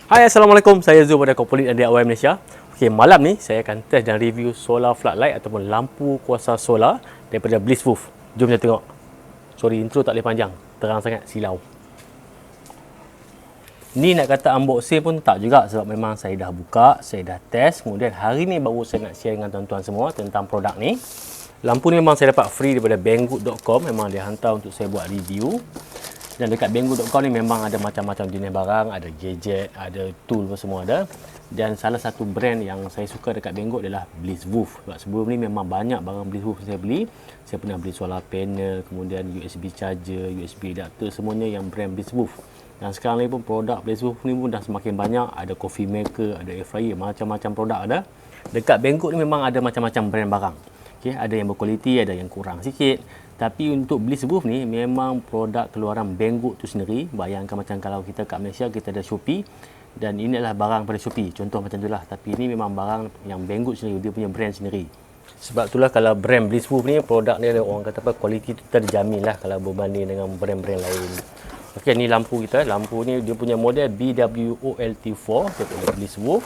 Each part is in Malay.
Hai, Assalamualaikum. Saya Zul pada Kompolit dan DIY Malaysia. Okey, malam ni saya akan test dan review solar floodlight ataupun lampu kuasa solar daripada Blisswoof. Jom kita tengok. Sorry, intro tak boleh panjang. Terang sangat, silau. Ni nak kata unboxing pun tak juga sebab memang saya dah buka, saya dah test. Kemudian hari ni baru saya nak share dengan tuan-tuan semua tentang produk ni. Lampu ni memang saya dapat free daripada banggood.com. Memang dia hantar untuk saya buat review. Dan dekat banggood.com ni memang ada macam-macam jenis barang, ada gadget, ada tool semua ada. Dan salah satu brand yang saya suka dekat Banggood adalah Blisswoof. Sebab sebelum ni memang banyak barang Blisswoof saya beli. Saya pernah beli solar panel, kemudian USB charger, USB adapter, semuanya yang brand Blisswoof. Dan sekarang ni pun produk Blisswoof ni pun dah semakin banyak. Ada coffee maker, ada air fryer, macam-macam produk ada. Dekat Banggood ni memang ada macam-macam brand barang. Okay, ada yang berkualiti, ada yang kurang sikit. Tapi untuk Blisswoof ni memang produk keluaran Banggood tu sendiri. Bayangkan macam kalau kita kat Malaysia kita ada Shopee dan ini adalah barang pada Shopee. Contoh macam itulah. Tapi ini memang barang yang Banggood sendiri, dia punya brand sendiri. Sebab itulah kalau brand Blisswoof ni produk dia orang kata apa, kualiti tu terjamin lah kalau berbanding dengan brand-brand lain. Okey, ni lampu kita. Lampu ni dia punya model BWOLT4 daripada Blisswoof.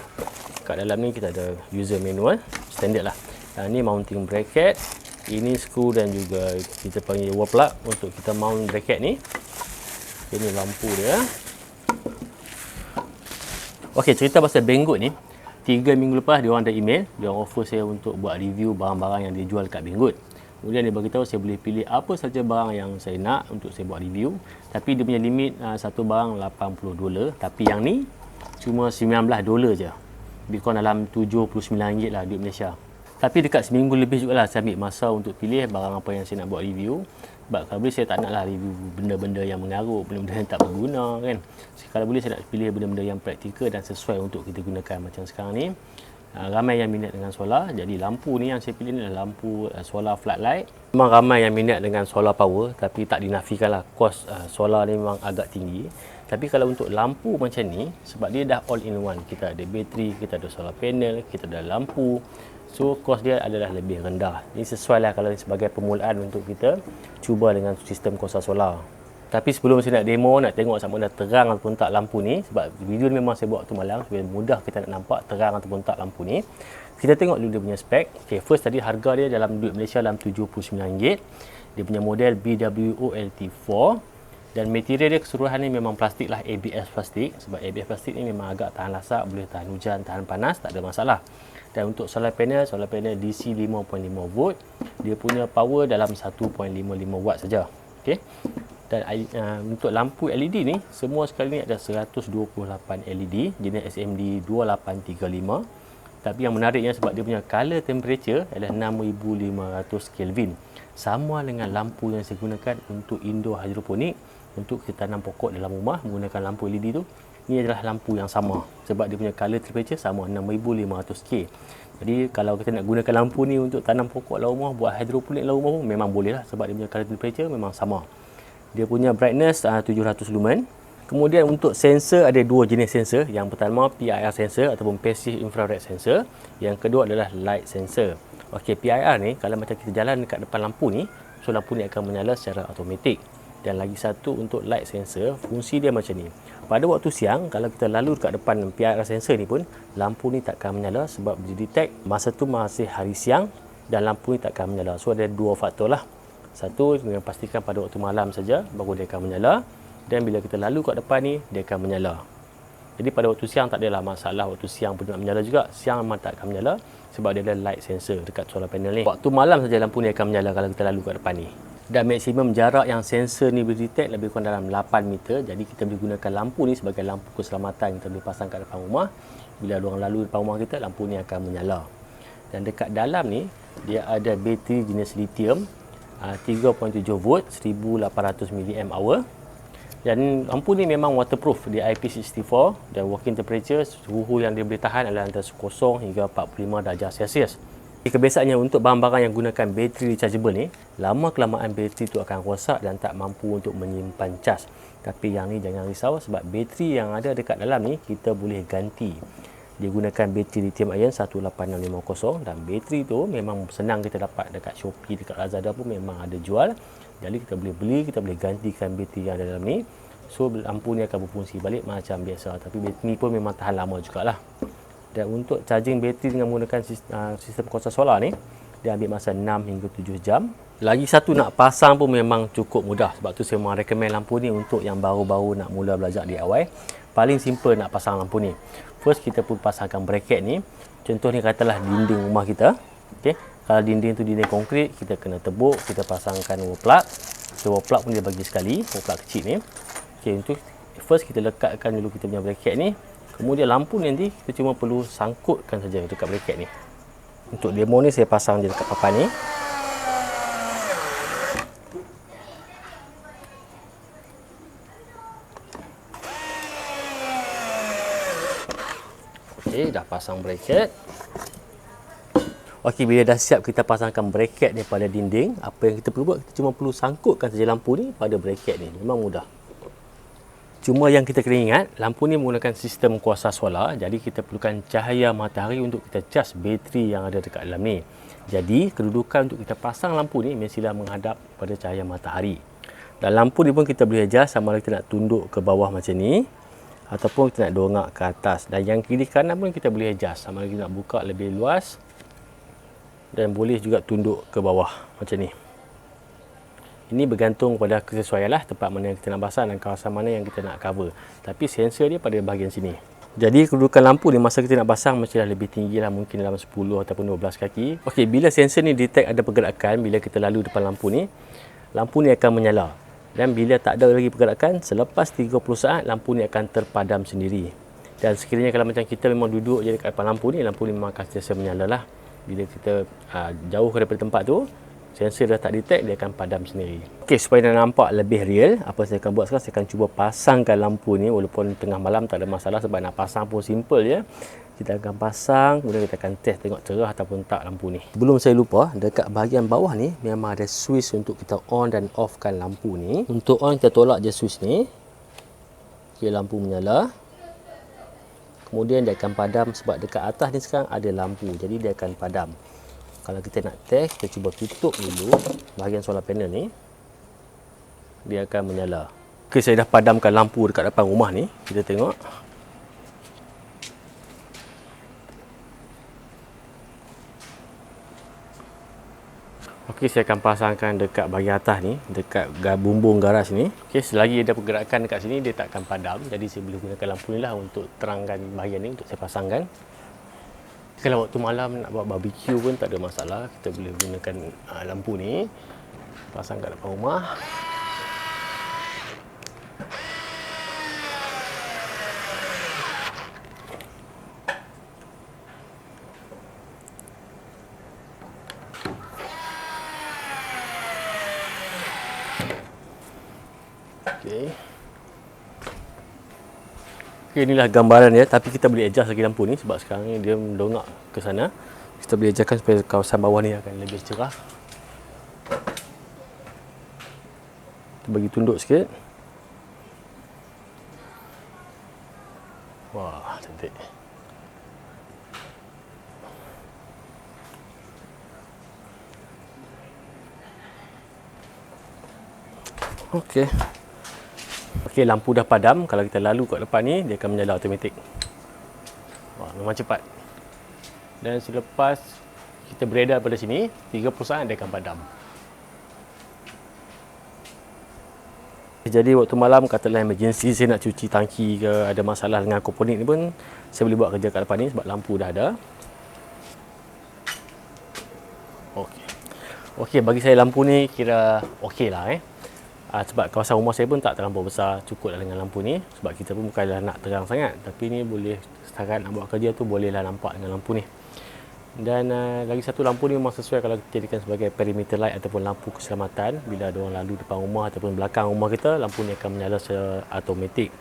Kat dalam ni kita ada user manual standard lah. Ni mounting bracket. Ini skru dan juga kita panggil wall plug untuk kita mount bracket ni. Ini lampu dia. Okey, cerita pasal Banggood ni. 3 minggu lepas dia orang ada email, dia orang offer saya untuk buat review barang-barang yang dia jual kat Banggood. Kemudian dia bagi tahu saya boleh pilih apa saja barang yang saya nak untuk saya buat review. Tapi dia punya limit satu barang $80. Tapi yang ni cuma $19 je. Lebih kurang dalam RM79 lah duit Malaysia. Tapi dekat seminggu lebih jugalah saya ambil masa untuk pilih barang apa yang saya nak buat review. Sebab kalau boleh saya tak naklah review benda-benda yang mengarut, benda-benda yang tak berguna kan. Kalau boleh saya nak pilih benda-benda yang praktikal dan sesuai untuk kita gunakan macam sekarang ni. Ramai yang minat dengan solar. Jadi lampu ni yang saya pilih ni adalah lampu solar floodlight. Memang ramai yang minat dengan solar power, tapi tak dinafikan lah kos solar ni memang agak tinggi. Tapi kalau untuk lampu macam ni, sebab dia dah all in one. Kita ada bateri, kita ada solar panel, kita ada lampu. So, kos dia adalah lebih rendah. Ini sesuai lah kalau sebagai permulaan untuk kita cuba dengan sistem kuasa solar. Tapi sebelum saya nak demo, nak tengok sama ada terang ataupun tak lampu ni. Sebab video ni memang saya buat waktu malam supaya mudah kita nak nampak terang ataupun tak lampu ni. Kita tengok dulu dia punya spek. Okay, first tadi harga dia dalam duit Malaysia dalam RM79. Dia punya model BWOLT4. Dan material dia keseluruhan ni memang plastik lah, ABS plastik. Sebab ABS plastik ni memang agak tahan lasak, boleh tahan hujan, tahan panas, tak ada masalah. Dan untuk solar panel DC 5.5 volt. Dia punya power dalam 1.55 watt saja. Okey. Dan untuk lampu LED ni, semua sekali ni ada 128 LED jenis SMD 2835. Tapi yang menariknya sebab dia punya color temperature adalah 6500 Kelvin. Sama dengan lampu yang saya gunakan untuk indoor hidroponik. Untuk kita tanam pokok dalam rumah menggunakan lampu LED tu, ini adalah lampu yang sama sebab dia punya color temperature sama 6500K. Jadi kalau kita nak gunakan lampu ni untuk tanam pokok dalam rumah, buat hidroponik dalam rumah pun memang boleh lah sebab dia punya color temperature memang sama. Dia punya brightness 700 lumen. Kemudian untuk sensor ada dua jenis sensor. Yang pertama PIR sensor ataupun passive infrared sensor. Yang kedua adalah light sensor. Okey, PIR ni kalau macam kita jalan dekat depan lampu ni, so lampu ni akan menyala secara automatik. Dan lagi satu untuk light sensor, fungsi dia macam ni. Pada waktu siang, kalau kita lalu dekat depan PIR sensor ni pun, lampu ni tak akan menyala sebab dia detect masa tu masih hari siang dan lampu ni tak akan menyala. So ada dua faktor lah. Satu, dengan pastikan pada waktu malam saja baru dia akan menyala. Dan bila kita lalu kat depan ni, dia akan menyala. Jadi pada waktu siang tak adalah masalah, waktu siang pun nak menyala juga. Siang memang tak akan menyala sebab dia ada light sensor dekat solar panel ni. Waktu malam saja lampu ni akan menyala kalau kita lalu kat depan ni. Dan maksimum jarak yang sensor ni boleh detect lebih kurang dalam 8 meter. Jadi kita boleh gunakan lampu ni sebagai lampu keselamatan. Kita boleh pasang kat depan rumah. Bila orang lalu depan rumah kita, lampu ni akan menyala. Dan dekat dalam ni, dia ada bateri jenis lithium 3.7 volt, 1800 mAh. Dan lampu ni memang waterproof, dia IP64 dan working temperature, suhu yang dia boleh tahan adalah antara 0 hingga 45 darjah Celsius. Kebiasaannya untuk barang-barang yang gunakan bateri rechargeable ni, lama kelamaan bateri tu akan rosak dan tak mampu untuk menyimpan cas. Tapi yang ni jangan risau sebab bateri yang ada dekat dalam ni kita boleh ganti. Dia gunakan bateri lithium ion 18650 dan bateri tu memang senang kita dapat dekat Shopee, dekat Lazada pun memang ada jual. Jadi kita boleh beli, kita boleh gantikan bateri yang ada dalam ni. So lampu ni akan berfungsi balik macam biasa, tapi ni pun memang tahan lama jugalah. Dan untuk charging bateri dengan menggunakan sistem kuasa solar ni, dia ambil masa 6 hingga 7 jam. Lagi satu, nak pasang pun memang cukup mudah. Sebab tu saya memang recommend lampu ni untuk yang baru-baru nak mula belajar DIY. Paling simple nak pasang lampu ni. First, kita pun pasangkan bracket ni. Contoh ni katalah dinding rumah kita. Okay. Kalau dinding tu dinding konkrit, kita kena tebuk, kita pasangkan wall plug. So, wall plug pun dia bagi sekali, wall plug kecil ni. Okay, untuk first kita lekatkan dulu kita punya bracket ni. Kemudian lampu ni nanti kita cuma perlu sangkutkan saja dekat bracket ni. Untuk demo ni saya pasang dia dekat papan ni. Okey, dah pasang bracket. Okey, bila dah siap kita pasangkan bracket ni pada dinding, apa yang kita perlu buat, kita cuma perlu sangkutkan saja lampu ni pada bracket ni. Memang mudah. Cuma yang kita kena ingat, lampu ni menggunakan sistem kuasa solar, jadi kita perlukan cahaya matahari untuk kita cas bateri yang ada dekat dalam ni. Jadi, kedudukan untuk kita pasang lampu ni mestilah menghadap pada cahaya matahari. Dan lampu ni pun kita boleh adjust sama ada kita nak tunduk ke bawah macam ni, ataupun kita nak dongak ke atas. Dan yang kiri kanan pun kita boleh adjust, sama ada kita nak buka lebih luas, dan boleh juga tunduk ke bawah macam ni. Ini bergantung pada kesesuaian lah, tempat mana yang kita nak pasang dan kawasan mana yang kita nak cover. Tapi sensor dia pada bahagian sini. Jadi kedudukan lampu ni masa kita nak pasang mestilah lebih tinggi lah, mungkin dalam 10 ataupun 12 kaki. Okey, bila sensor ni detect ada pergerakan, bila kita lalu depan lampu ni akan menyala. Dan bila tak ada lagi pergerakan, selepas 30 saat lampu ni akan terpadam sendiri. Dan sekiranya kalau macam kita memang duduk je dekat depan lampu ni memang akan sentiasa menyala lah. Bila kita jauh daripada tempat tu, sensor dah tak detect, dia akan padam sendiri. Okey, supaya nak nampak lebih real, apa saya akan buat sekarang, saya akan cuba pasangkan lampu ni walaupun tengah malam, tak ada masalah sebab nak pasang pun simple je. Kita akan pasang, kemudian kita akan test tengok cerah ataupun tak lampu ni. Sebelum saya lupa, dekat bahagian bawah ni memang ada switch untuk kita on dan offkan lampu ni. Untuk on, kita tolak je switch ni. Okey, lampu menyala. Kemudian dia akan padam sebab dekat atas ni sekarang ada lampu, jadi dia akan padam. Kalau kita nak test, kita cuba tutup dulu bahagian solar panel ni. Dia akan menyala. Okey, saya dah padamkan lampu dekat depan rumah ni. Kita tengok. Okey, saya akan pasangkan dekat bahagian atas ni, dekat bumbung garaj ni. Okey, selagi ada pergerakan dekat sini, dia tak akan padam. Jadi saya boleh gunakan lampu ni lah untuk terangkan bahagian ni untuk saya pasangkan. Kalau waktu malam nak buat barbecue pun tak ada masalah, kita boleh gunakan lampu ni, pasang kat depan rumah. Okey. Okay, inilah gambaran dia, tapi kita boleh adjust lagi lampu ni sebab sekarang ni dia mendongak ke sana. Kita boleh adjustkan supaya kawasan bawah ni akan lebih cerah. Kita bagi tunduk sikit. Wah, cantik. Okey. Okey, lampu dah padam. Kalau kita lalu kat depan ni, dia akan menyala automatik. Wah, memang cepat. Dan selepas kita beredar pada sini, 30 saat dia akan padam. Jadi waktu malam, katalah emergency, saya nak cuci tangki ke, ada masalah dengan komponen ni pun, saya boleh buat kerja kat depan ni sebab lampu dah ada. Okey. Okey, bagi saya lampu ni kira okey lah sebab kawasan rumah saya pun tak terlampau besar, cukuplah dengan lampu ni sebab kita pun bukanlah nak terang sangat, tapi ni boleh setakat nak buat kerja tu bolehlah nampak dengan lampu ni. Dan lagi satu, lampu ni memang sesuai kalau kita jadikan sebagai perimeter light ataupun lampu keselamatan. Bila ada orang lalu depan rumah ataupun belakang rumah kita, lampu ni akan menyala secara automatik.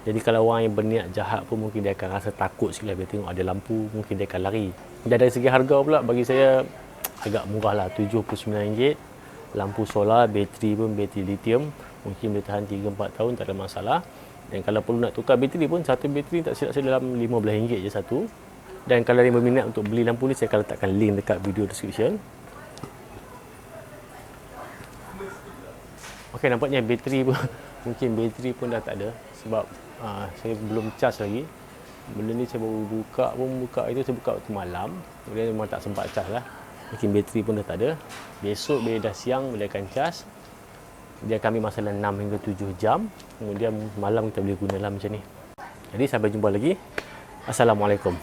Jadi kalau orang yang berniat jahat pun mungkin dia akan rasa takut sikit lah bila tengok ada lampu, mungkin dia akan lari. Dan dari segi harga pula bagi saya agak murah lah, RM79. Lampu solar, bateri pun bateri lithium, mungkin boleh tahan 3-4 tahun, tak ada masalah. Dan kalau perlu nak tukar bateri pun, satu bateri tak silap saya dalam RM15 je satu. Dan kalau yang berminat untuk beli lampu ni, saya akan letakkan link dekat video description. Okey, nampaknya bateri pun Mungkin bateri pun dah tak ada sebab saya belum charge lagi. Benda ni saya baru buka itu saya buka waktu malam. Kemudian memang tak sempat charge lah. Mungkin bateri pun dah tak ada. Besok bila dah siang boleh akan charge. Dia akan ambil masa 6 hingga 7 jam. Kemudian malam kita boleh guna lah macam ni. Jadi sampai jumpa lagi. Assalamualaikum.